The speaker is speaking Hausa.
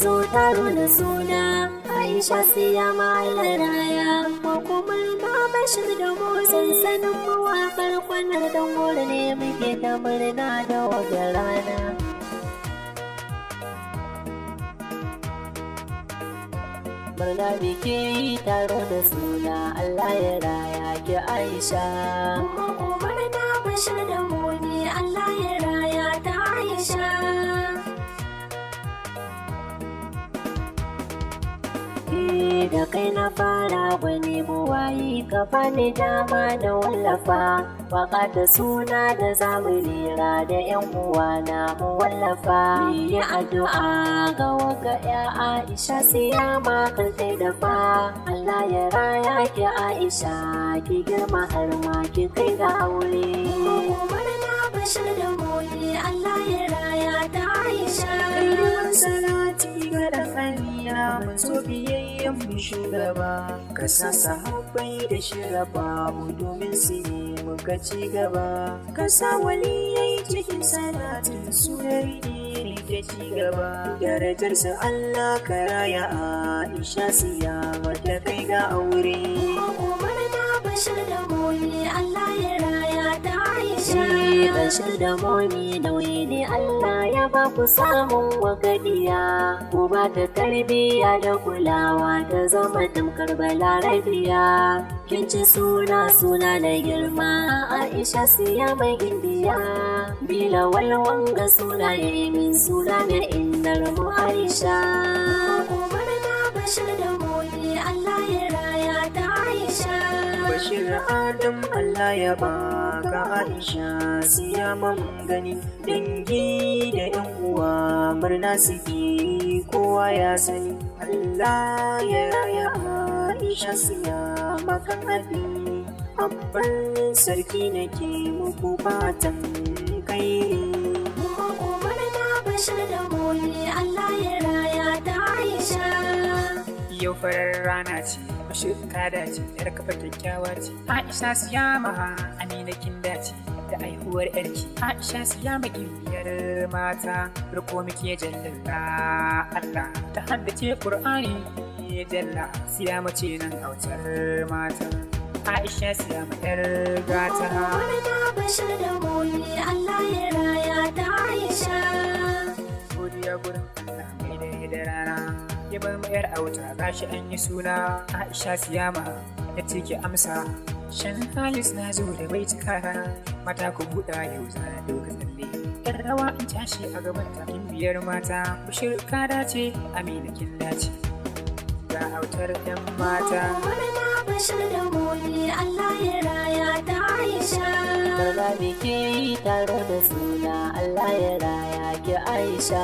zo taro da suna Aisha siya raya ko kuma na bashir da mu sansanin mawakar kwanar dangore ne muke ta murna da wajen rana. Murna biki taro da suna Allah ya raya ki Aisha. Murna bashir da mu ne Allah ya raya ta Aisha. Da kai na fara gwani buwayi ka bani dama da wallafa waka da suna da zamu rera da yan uwana mu wallafa yi addu'a ga waka ya Aisha siyama kan sai da fa Allah ya raya ki Aisha ki girma har ma ki kai ga aure. Murna bashir da moyi Allah ya raya ta Aisha. Salati ga dan Amina mun so biyayyen mu shugaba ka sa sahabbai da shiraba mu domin su yi muka ci gaba ka sa waliyai cikin salatin sunari ne ta ci gaba darajar sa Allah ka raya Aisha siya mata kai ga aure. Murna bashir da moyi Allah ya raya ta Aisha. Bashir da moyi nauyi ne Allah ya ba ku samun wagadiya ku ba ta tarbiyya da kulawa ta zama tamkar balarabiya kin ci suna da girma Aisha siya mai gindiya bila walwan ga suna ya min suna na innar mu Aisha. Murna bashir da moyi Allah ya raya ta Aisha. Bashir Adam Allah ya baka Aisha siya man gani dangi da yan uwa murna suke kowa ya sani Allah ya raya Aisha siya makan hadi abban sarki nake muku fatan kai. Murna bashir da moyi Allah ya raya ta Aisha. Yau farar rana ce bashir ka dace yar kafa kyakkyawa ce Aisha siyama Amina kin dace da aihuwar yarki Aisha siyama gimbiyar mata riko muke jallalla Allah ta haddace Qur'ani ya jalla siyama ce nan autar mata Aisha siyama yar gata. Murna bashir da moyi Allah ya raya ta Aisha. Godiya gurin Allah mai dare da rana ya bar mu yar auta gashi an yi suna Aisha siyama ya ce ki amsa shan halis na zo da bai cikara mata ku buɗa yau zana doka tsalle yar rawa in tashi a gaban ta biyar mata bashir ka dace Amina kin dace ga autar yan mata. Murna bashir da moyi Allah ya raya ta Aisha. Murna biki taro da suna Allah ya raya ki Aisha.